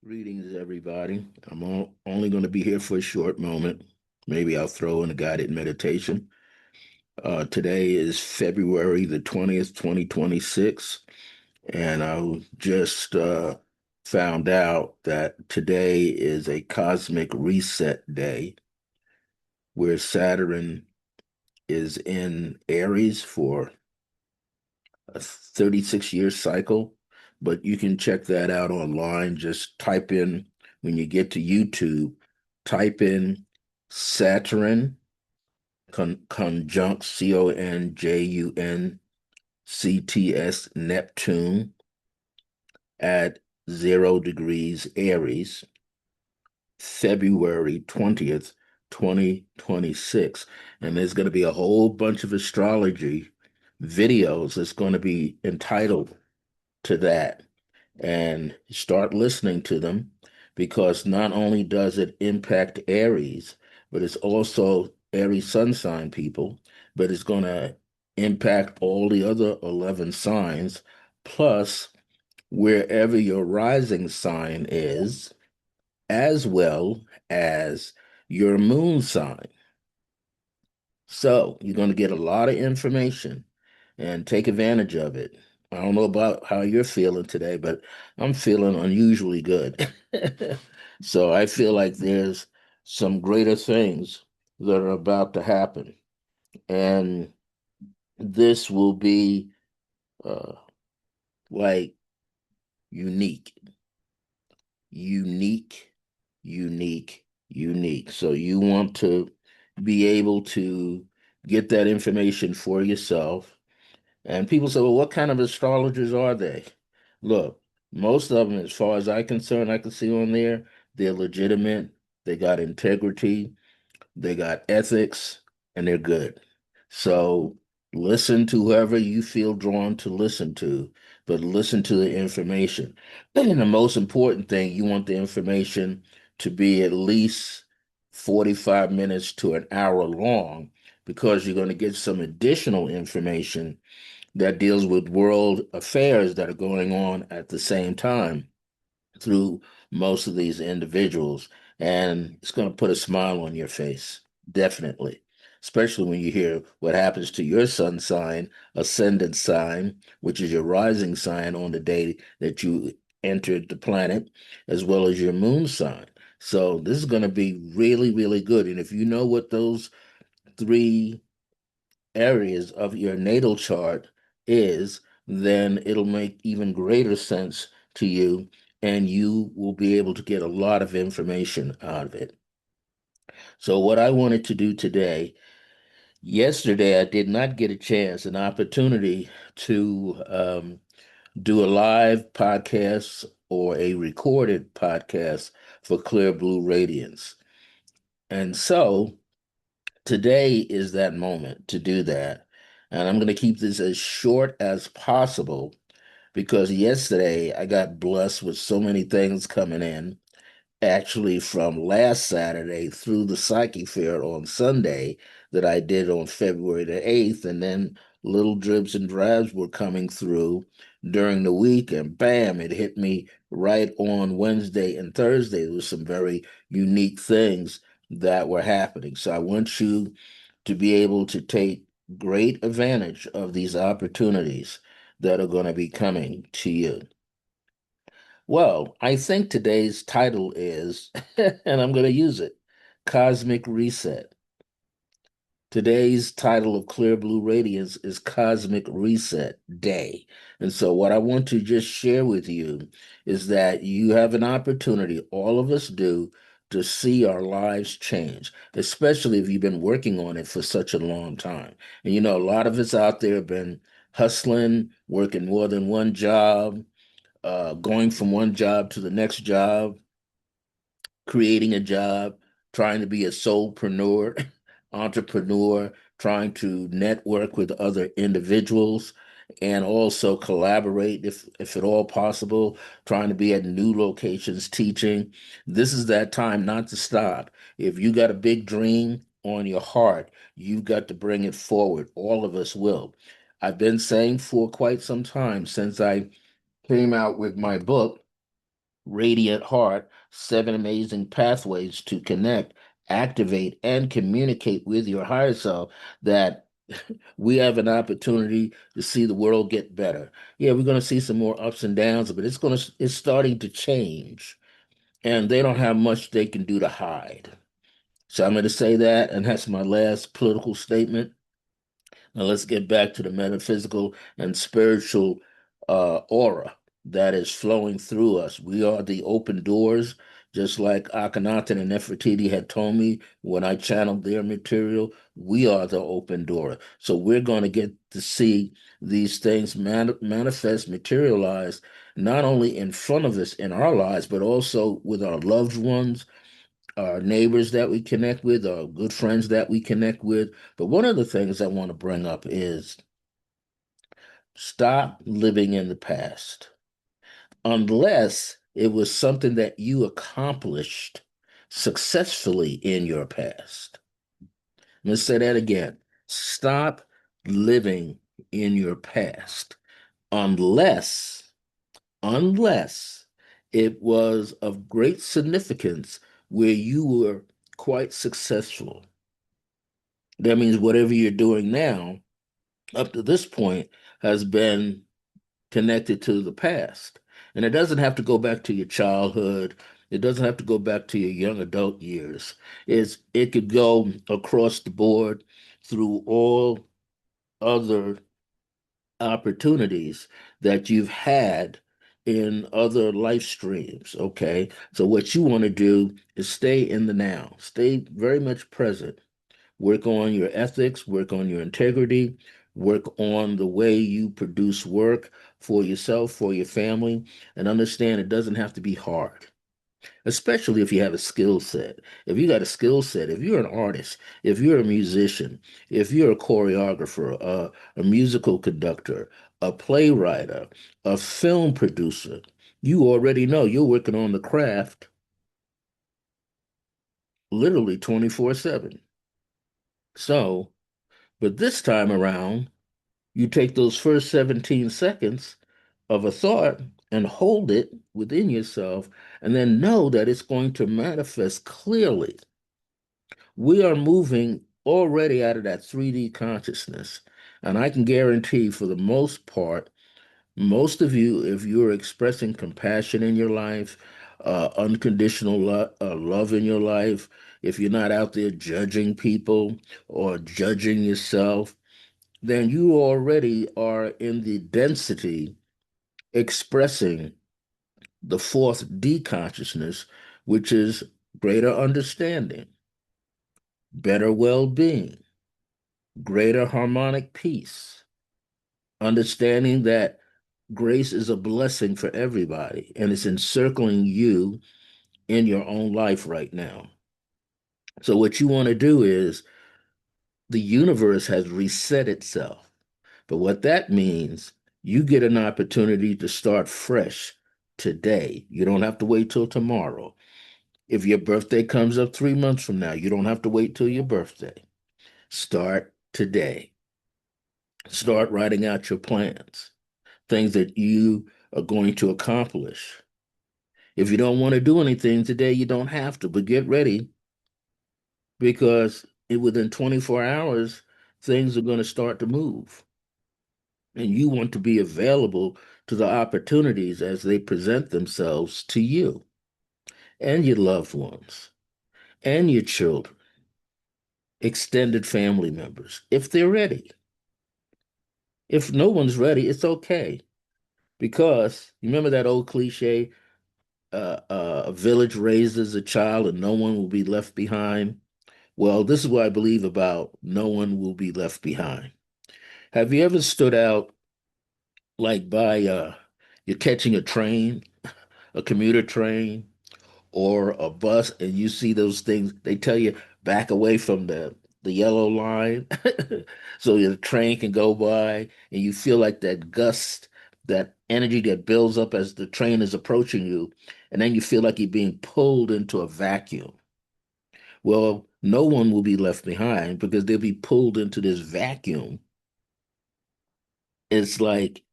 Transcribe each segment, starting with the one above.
Greetings, everybody. Only going to be here for a short moment. Maybe I'll throw in a guided meditation. Today is February the 20th, 2026, and I just found out that today is a cosmic reset day where Saturn is in Aries for a 36-year cycle. But you can check that out online. Just type in, when you get to YouTube, type in Saturn conjunct CONJUNCTS Neptune at 0 degrees Aries, February 20th, 2026. And there's going to be a whole bunch of astrology videos that's going to be entitled to that, and start listening to them, because not only does it impact Aries, but it's also Aries sun sign people, but it's going to impact all the other 11 signs, plus wherever your rising sign is, as well as your moon sign. So you're going to get a lot of information and take advantage of it. I don't know about how you're feeling today, but I'm feeling unusually good. So I feel like there's some greater things that are about to happen. And this will be uh, like unique, unique, unique. So you want to be able to get that information for yourself. And people say, well, what kind of astrologers are they? Look, most of them, as far as I can see on there, they're legitimate, they got integrity, they got ethics, and they're good. So listen to whoever you feel drawn to listen to, but listen to the information. And the most important thing, you want the information to be at least 45 minutes to an hour long, because you're going to get some additional information that deals with world affairs that are going on at the same time through most of these individuals. And it's going to put a smile on your face, definitely. Especially when you hear what happens to your sun sign, ascendant sign, which is your rising sign on the day that you entered the planet, as well as your moon sign. So this is going to be really, really good. And if you know what those three areas of your natal chart is, then it'll make even greater sense to you, and you will be able to get a lot of information out of it. So, what I wanted to do today, yesterday, I did not get a chance, an opportunity to do a live podcast or a recorded podcast for Clear Blue Radiance. And so, today is that moment to do that. And I'm going to keep this as short as possible, because yesterday I got blessed with so many things coming in, actually from last Saturday through the Psyche Fair on Sunday that I did on February the 8th. And then little drips and drabs were coming through during the week. And bam, it hit me right on Wednesday and Thursday. There was some very unique things that were happening. So I want you to be able to take great advantage of these opportunities that are going to be coming to you. Well, I think today's title is, and I'm going to use it, Cosmic Reset. Today's title of Clear Blue Radiance is Cosmic Reset Day. And so, what I want to just share with you is that you have an opportunity, all of us do, to see our lives change, especially if you've been working on it for such a long time. And you know, a lot of us out there have been hustling, working more than one job, going from one job to the next job, creating a job, trying to be a solopreneur, entrepreneur, trying to network with other individuals, and also collaborate if at all possible, trying to be at new locations teaching. This is that time not to stop. If you got a big dream on your heart, you've got to bring it forward. All of us will. I've been saying for quite some time, since I came out with my book, radiant heart, seven amazing pathways to connect, activate, and communicate with your higher self, that we have an opportunity to see the world get better. Yeah, we're going to see some more ups and downs, but it's starting to change, and they don't have much they can do to hide. So I'm going to say that, and that's my last political statement. Now let's get back to the metaphysical and spiritual aura that is flowing through us. We are the open doors, just like Akhenaten and Nefertiti had told me when I channeled their material. We are the open door. So we're going to get to see these things manifest, materialize, not only in front of us in our lives, but also with our loved ones, our neighbors that we connect with, our good friends that we connect with. But one of the things I want to bring up is stop living in the past unless it was something that you accomplished successfully in your past. Let's say that again. Stop living in your past unless unless it was of great significance where you were quite successful. That means whatever you're doing now, up to this point, has been connected to the past. And it doesn't have to go back to your childhood. It doesn't have to go back to your young adult years. It could go across the board through all other opportunities that you've had in other life streams. Okay. So what you want to do is stay in the now, stay very much present, work on your ethics, work on your integrity, work on the way you produce work for yourself, for your family, and understand it doesn't have to be hard, especially if you have a skill set. If you got a skill set, if you're an artist, if you're a musician, if you're a choreographer, a musical conductor, a playwright, a film producer, you already know you're working on the craft literally 24/7. So, but this time around, you take those first 17 seconds of a thought and hold it within yourself, and then know that it's going to manifest clearly. We are moving already out of that 3D consciousness. And I can guarantee, for the most part, most of you, if you're expressing compassion in your life, unconditional love in your life, if you're not out there judging people or judging yourself, then you already are in the density expressing the fourth D consciousness, which is greater understanding, better well being, greater harmonic peace, understanding that grace is a blessing for everybody and it's encircling you in your own life right now. So, what you want to do is the universe has reset itself. But what that means, you get an opportunity to start fresh today. You don't have to wait till tomorrow. If your birthday comes up 3 months from now, you don't have to wait till your birthday. Start today. Start writing out your plans, things that you are going to accomplish. If you don't want to do anything today, you don't have to, but get ready because within 24 hours, things are going to start to move. And you want to be available to the opportunities as they present themselves to you and your loved ones and your children, extended family members, if they're ready. If no one's ready, it's okay. Because remember that old cliche, a village raises a child and no one will be left behind? Well, this is what I believe about no one will be left behind. Have you ever stood out like by you're catching a train, a commuter train, or a bus, and you see those things, they tell you back away from the yellow line so the train can go by, and you feel like that gust, that energy that builds up as the train is approaching you, and then you feel like you're being pulled into a vacuum. Well, no one will be left behind because they'll be pulled into this vacuum. It's like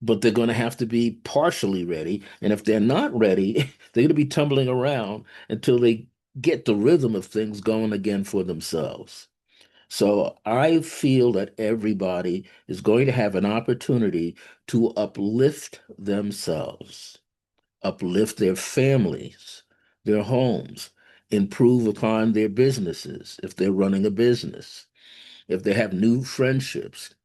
but they're going to have to be partially ready. And if they're not ready, they're going to be tumbling around until they get the rhythm of things going again for themselves. So I feel that everybody is going to have an opportunity to uplift themselves, uplift their families, their homes, improve upon their businesses if they're running a business, if they have new friendships,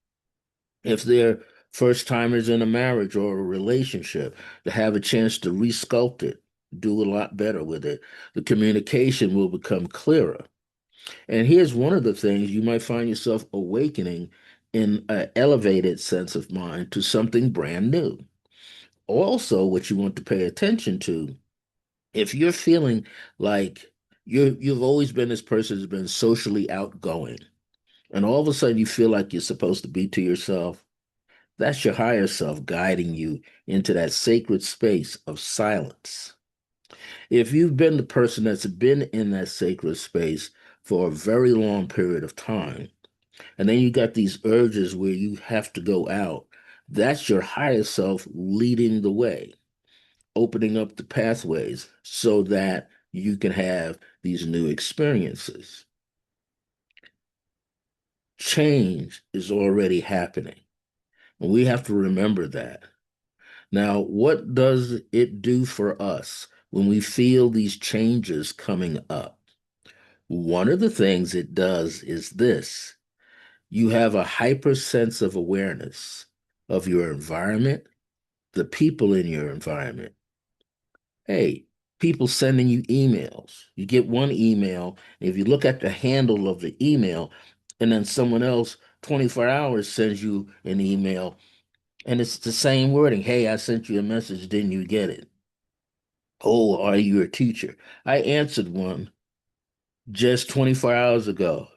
if they're first timers in a marriage or a relationship, to have a chance to resculpt it, do a lot better with it. The communication will become clearer. And here's one of the things you might find yourself awakening in an elevated sense of mind to something brand new. Also, what you want to pay attention to, if you're feeling like you've always been this person who's been socially outgoing, and all of a sudden you feel like you're supposed to be to yourself, that's your higher self guiding you into that sacred space of silence. If you've been the person that's been in that sacred space for a very long period of time, and then you got these urges where you have to go out, that's your higher self leading the way, opening up the pathways so that you can have these new experiences. Change is already happening, and we have to remember that. Now, what does it do for us when we feel these changes coming up? One of the things it does is this: you have a hyper sense of awareness of your environment, the people in your environment. Hey, people sending you emails. You get one email, and if you look at the handle of the email, and then someone else 24 hours sends you an email, and it's the same wording. Hey, I sent you a message, didn't you get it? Oh, are you a teacher? I answered one just 24 hours ago.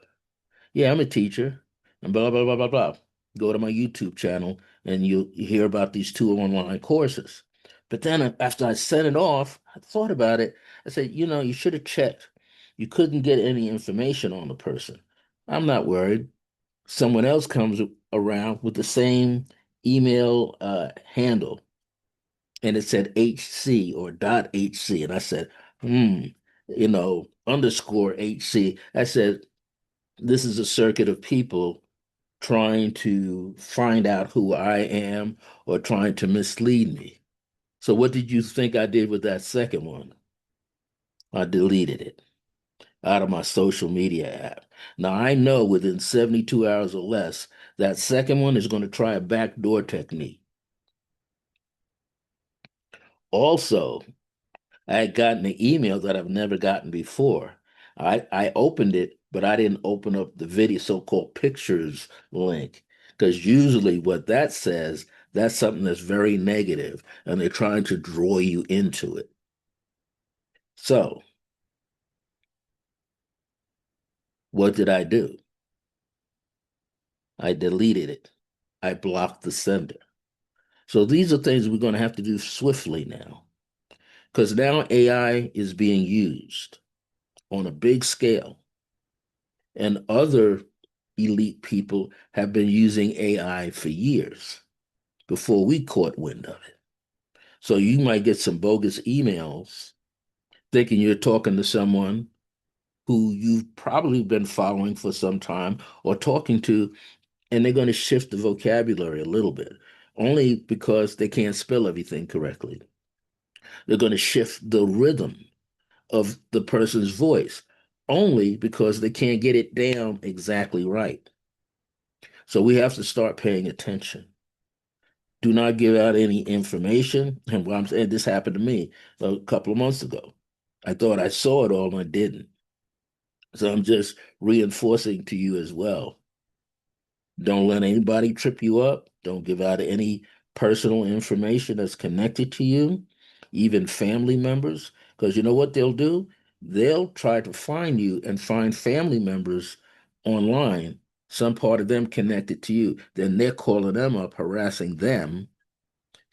Yeah, I'm a teacher, and blah, blah, blah, blah, blah. Go to my YouTube channel and you hear about these two online courses. But then after I sent it off, I thought about it. I said, you should have checked. You couldn't get any information on the person. I'm not worried. Someone else comes around with the same email handle, and it said HC or dot HC. And I said, underscore HC. I said, this is a circuit of people trying to find out who I am or trying to mislead me. So, what did you think I did with that second one? I deleted it out of my social media app. Now, I know within 72 hours or less, that second one is going to try a backdoor technique. Also, I had gotten an email that I've never gotten before. I opened it, but I didn't open up the video, so-called pictures link, because usually what that says, that's something that's very negative, and they're trying to draw you into it. So, what did I do? I deleted it. I blocked the sender. So these are things we're going to have to do swiftly now, because now AI is being used on a big scale. And other elite people have been using AI for years before we caught wind of it. So you might get some bogus emails thinking you're talking to someone who you've probably been following for some time or talking to, and they're going to shift the vocabulary a little bit, only because they can't spell everything correctly. They're going to shift the rhythm of the person's voice, only because they can't get it down exactly right. So we have to start paying attention. Do not give out any information. And what I'm saying, this happened to me a couple of months ago. I thought I saw it all and I didn't. So I'm just reinforcing to you as well. Don't let anybody trip you up. Don't give out any personal information that's connected to you, even family members, because you know what they'll do? They'll try to find you and find family members online, some part of them connected to you. Then they're calling them up, harassing them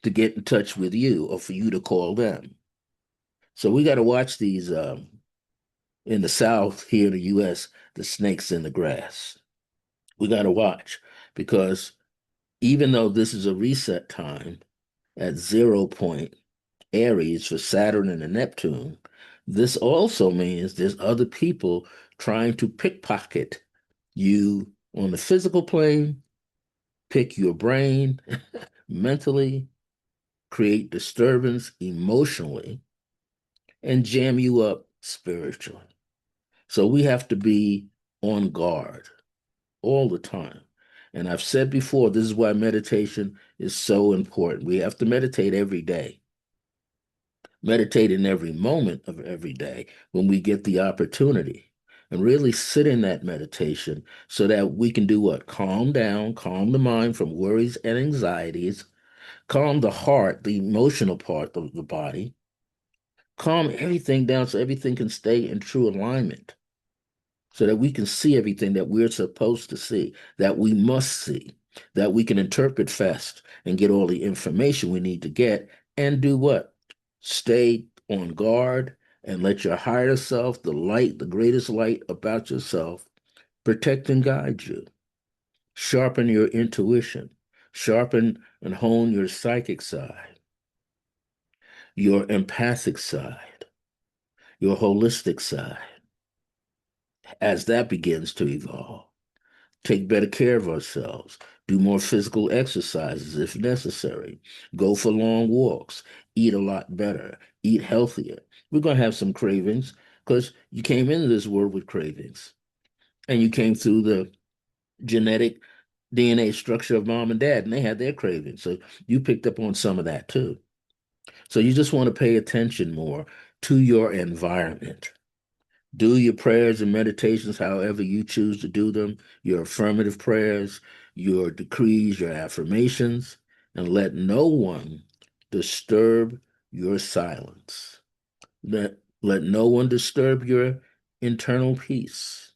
to get in touch with you or for you to call them. So we got to watch these in the South here in the US, the snakes in the grass. We got to watch because Even though this is a reset time at 0 point Aries for Saturn and Neptune, this also means there's other people trying to pickpocket you on the physical plane, pick your brain mentally, create disturbance emotionally, and jam you up spiritually. So we have to be on guard all the time. And I've said before, this is why meditation is so important. We have to meditate every day, meditate in every moment of every day when we get the opportunity, and really sit in that meditation so that we can do what? Calm down, calm the mind from worries and anxieties, calm the heart, the emotional part of the body, calm everything down so everything can stay in true alignment, so that we can see everything that we're supposed to see, that we must see, that we can interpret fast and get all the information we need to get, and do what? Stay on guard and let your higher self, the light, the greatest light about yourself, protect and guide you. Sharpen your intuition, sharpen and hone your psychic side, your empathic side, your holistic side, as that begins to evolve. Take better care of ourselves, do more physical exercises if necessary, go for long walks, eat a lot better, eat healthier. We're going to have some cravings because you came into this world with cravings and you came through the genetic DNA structure of mom and dad, and they had their cravings. So you picked up on some of that too. So you just want to pay attention more to your environment. Do your prayers and meditations however you choose to do them, your affirmative prayers, your decrees, your affirmations, and let no one disturb your silence. Let no one disturb your internal peace.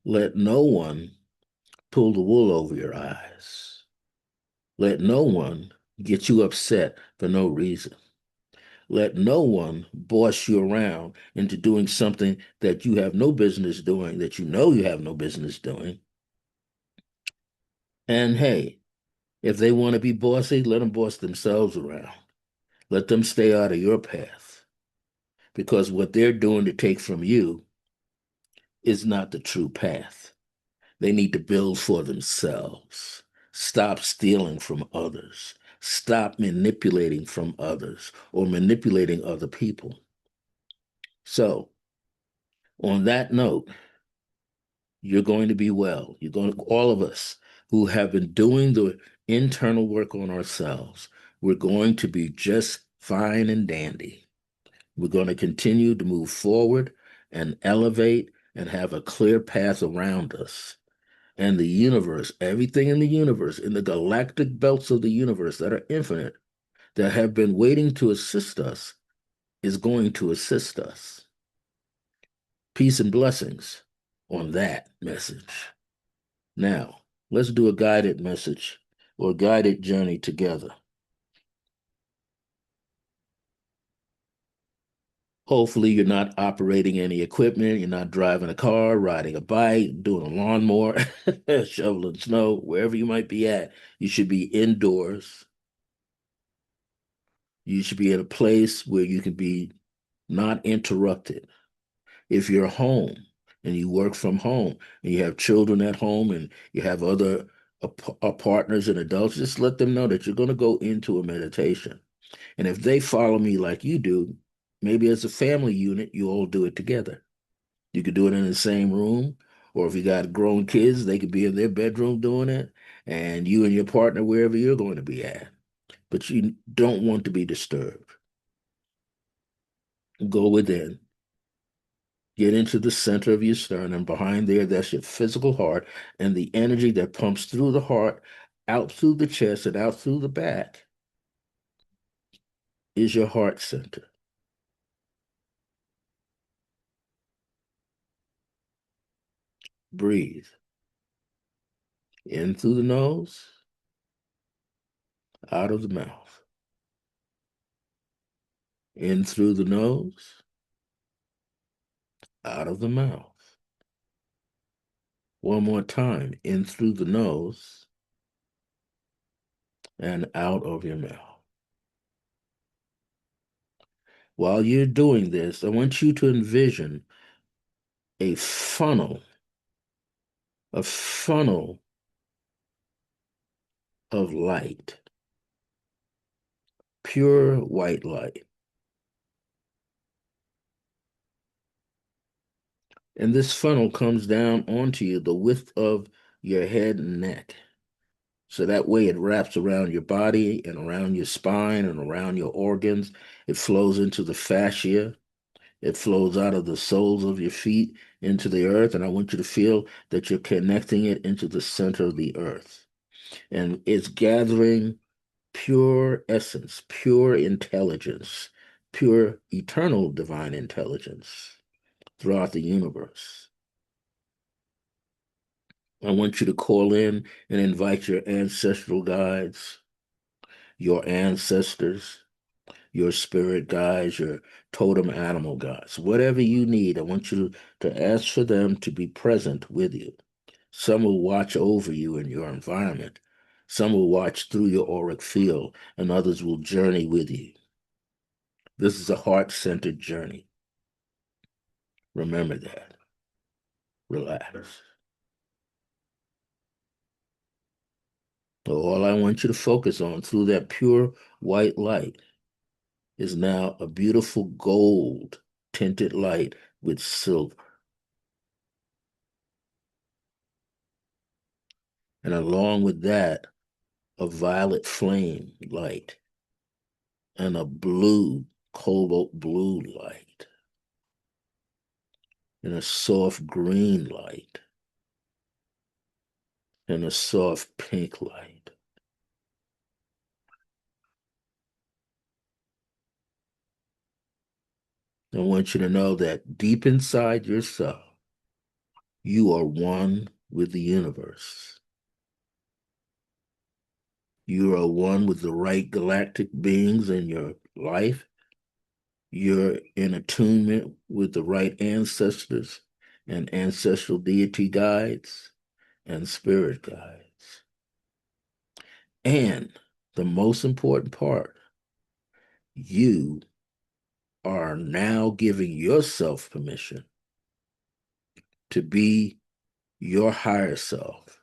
Let no one pull the wool over your eyes. Let no one get you upset for no reason. Let no one boss you around into doing something that you have no business doing, that you know you have no business doing. And hey, if they want to be bossy, let them boss themselves around. Let them stay out of your path because what they're doing to take from you is not the true path. They need to build for themselves. Stop stealing from others. Stop manipulating from others or manipulating other people. So, on that note, you're going to be well. You're going to, all of us who have been doing the internal work on ourselves, we're going to be just fine and dandy. We're going to continue to move forward and elevate and have a clear path around us. And the universe, everything in the universe, in the galactic belts of the universe that are infinite, that have been waiting to assist us, is going to assist us. Peace and blessings on that message. Now, let's do a guided message or guided journey together. Hopefully, you're not operating any equipment, you're not driving a car, riding a bike, doing a lawnmower, shoveling snow, wherever you might be at. You should be indoors. You should be in a place where you can be not interrupted. If you're home and you work from home and you have children at home and you have other partners and adults, just let them know that you're going to go into a meditation. And if they follow me like you do, maybe as a family unit, you all do it together. You could do it in the same room, or if you got grown kids, they could be in their bedroom doing it, and you and your partner wherever you're going to be at. But you don't want to be disturbed. Go within, get into the center of your sternum. Behind there, that's your physical heart, and the energy that pumps through the heart, out through the chest, and out through the back is your heart center. Breathe in through the nose, out of the mouth. In through the nose, out of the mouth. One more time, in through the nose, and out of your mouth. While you're doing this, I want you to envision a funnel, a funnel of light, pure white light. And this funnel comes down onto you the width of your head and neck. So that way it wraps around your body and around your spine and around your organs. It flows into the fascia. It flows out of the soles of your feet into the earth. And I want you to feel that you're connecting it into the center of the earth. And it's gathering pure essence, pure intelligence, pure eternal divine intelligence throughout the universe. I want you to call in and invite your ancestral guides, your ancestors, your spirit guides, your totem animal guides, whatever you need. I want you to ask for them to be present with you. Some will watch over you in your environment. Some will watch through your auric field, and others will journey with you. This is a heart-centered journey. Remember that. Relax. So all I want you to focus on through that pure white light is now a beautiful gold tinted light with silver. And along with that, a violet flame light and a blue, cobalt blue light and a soft green light and a soft pink light. I want you to know that deep inside yourself, you are one with the universe. You are one with the right galactic beings in your life. You're in attunement with the right ancestors and ancestral deity guides and spirit guides. And the most important part, you are now giving yourself permission to be your higher self,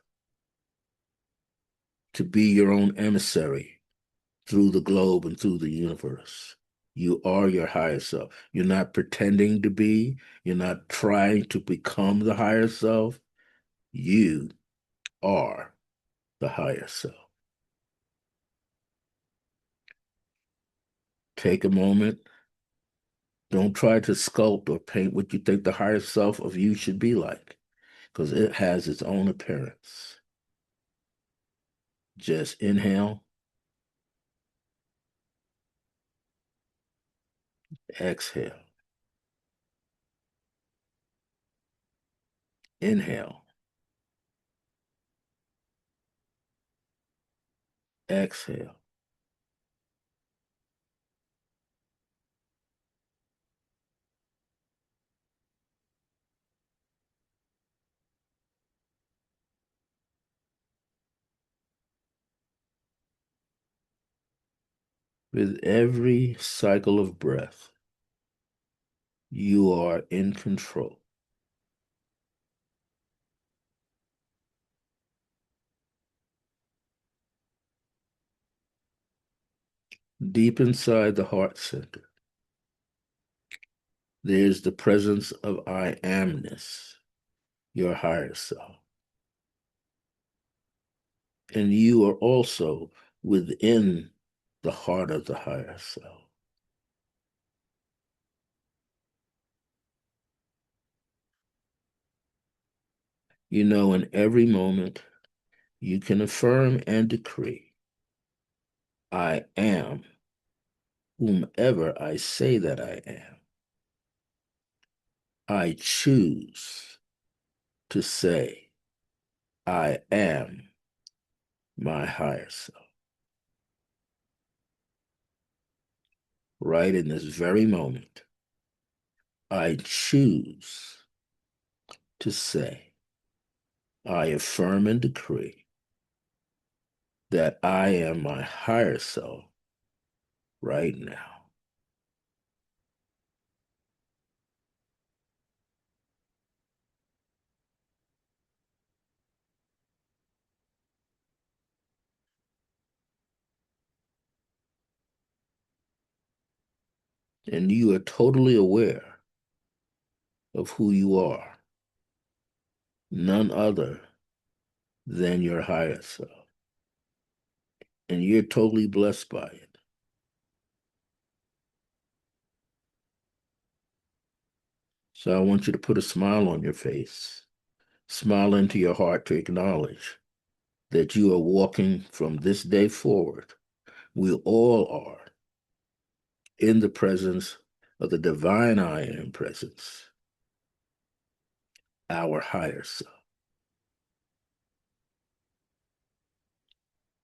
to be your own emissary through the globe and through the universe. You are your higher self. You're not pretending to be, you're not trying to become the higher self. You are the higher self. Take a moment. Don't try to sculpt or paint what you think the higher self of you should be like, because it has its own appearance. Just inhale, exhale, inhale, exhale. With every cycle of breath, you are in control. Deep inside the heart center, there's the presence of I amness, your higher self. And you are also within the heart of the higher self. You know, in every moment, you can affirm and decree, I am whomever I say that I am. I choose to say, I am my higher self. Right in this very moment, I choose to say, I affirm and decree that I am my higher self right now. And you are totally aware of who you are, none other than your higher self. And you're totally blessed by it. So I want you to put a smile on your face, smile into your heart to acknowledge that you are walking from this day forward. We all are in the presence of the divine I am presence, our higher self.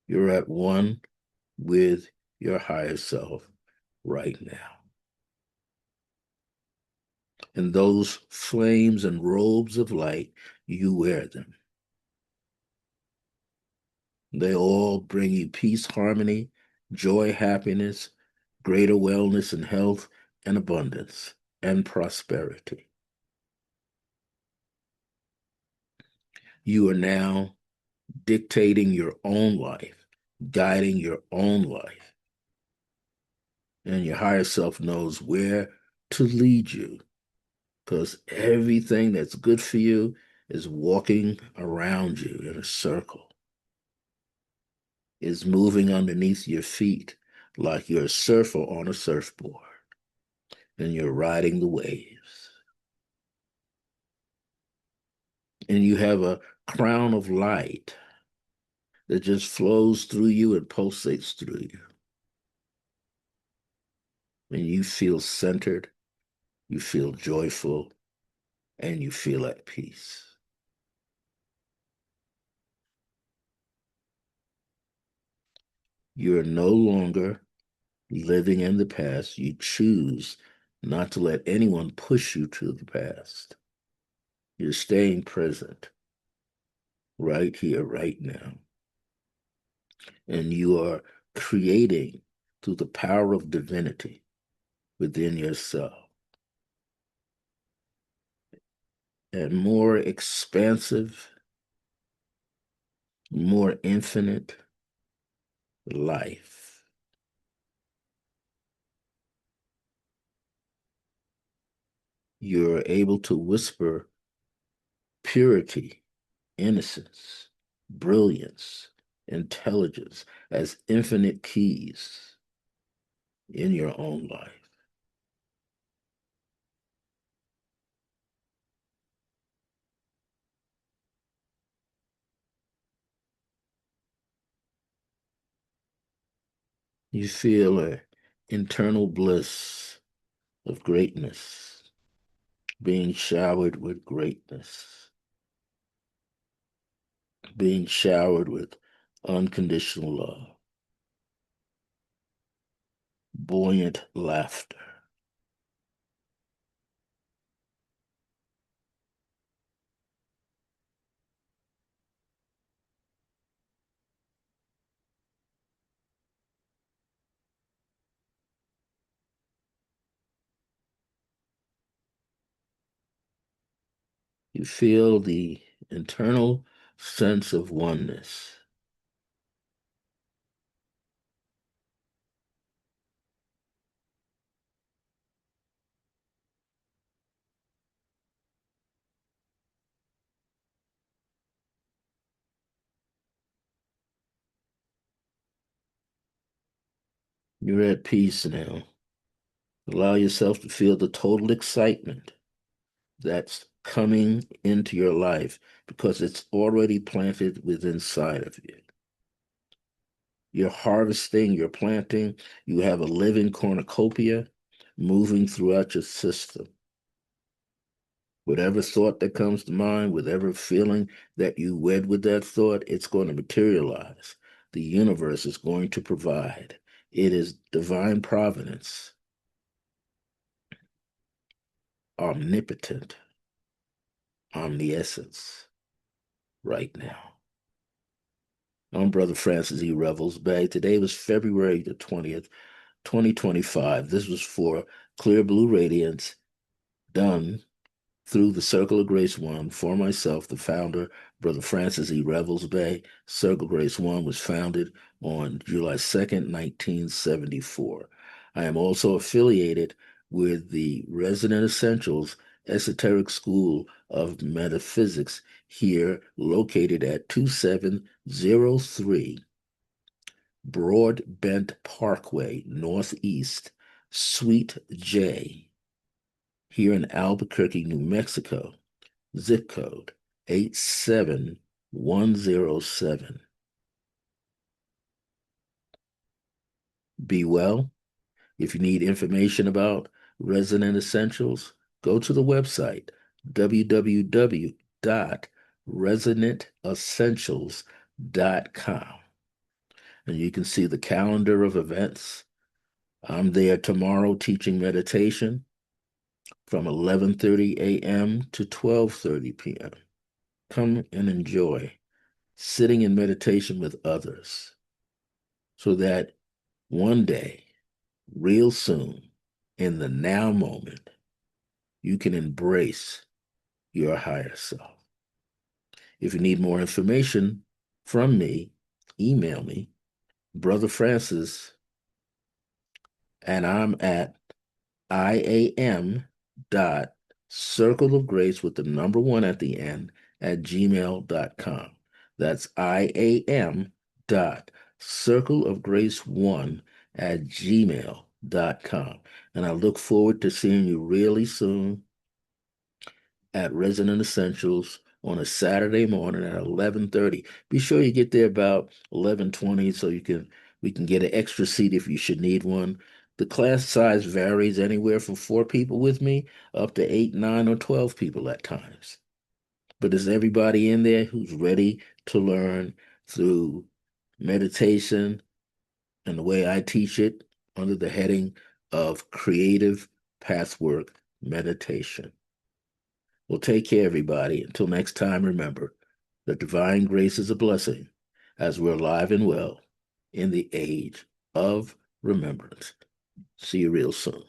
You're at one with your higher self right now. And those flames and robes of light, you wear them. They all bring you peace, harmony, joy, happiness, greater wellness and health and abundance and prosperity. You are now dictating your own life, guiding your own life. And your higher self knows where to lead you because everything that's good for you is walking around you in a circle, is moving underneath your feet like you're a surfer on a surfboard and you're riding the waves. And you have a crown of light that just flows through you and pulsates through you. And you feel centered, you feel joyful, and you feel at peace. You're no longer living in the past. You choose not to let anyone push you to the past. You're staying present right here, right now. And you are creating through the power of divinity within yourself and more expansive, more infinite life. You're able to whisper purity, innocence, brilliance, intelligence as infinite keys in your own life. You feel an internal bliss of greatness, being showered with greatness, being showered with unconditional love, buoyant laughter. You feel the internal sense of oneness. You're at peace now. Allow yourself to feel the total excitement that's coming into your life because it's already planted within inside of you. You're harvesting, you're planting, you have a living cornucopia moving throughout your system. Whatever thought that comes to mind, whatever feeling that you wed with that thought, it's going to materialize. The universe is going to provide. It is divine providence, omnipotent, omniscience right now. I'm Brother Francis E. Revels Bay. Today was February the 20th, 2025. This was for Clear Blue Radiance, done through the Circle of Grace One for myself, the founder, Brother Francis E. Revels Bay. Circle Grace One was founded on July 2nd, 1974. I am also affiliated with the Resonant Essentials Esoteric School of Metaphysics here located at 2703 Broadbent Parkway, Northeast, Suite J, here in Albuquerque, New Mexico, zip code 87107. Be well. If you need information about Resonant Essentials, go to the website www.resonantessentials.com, and you can see the calendar of events. I'm there tomorrow teaching meditation from 11:30 a.m. to 12:30 p.m. Come and enjoy sitting in meditation with others so that one day, real soon, in the now moment, you can embrace your higher self. If you need more information from me, email me, Brother Francis, and I'm at IAM dot circle of grace with the number one at the end at gmail.com. That's IAM dot circle of grace one at gmail.com. And I look forward to seeing you really soon at Resonant Essentials on a Saturday morning at 11:30. Be sure you get there about 11:20 so we can get an extra seat if you should need one. The class size varies anywhere from 4 people with me up to 8, 9, or 12 people at times. But is everybody in there who's ready to learn through meditation and the way I teach it under the heading of creative pathwork meditation? Well, take care, everybody. Until next time, remember that divine grace is a blessing as we're alive and well in the age of remembrance. See you real soon.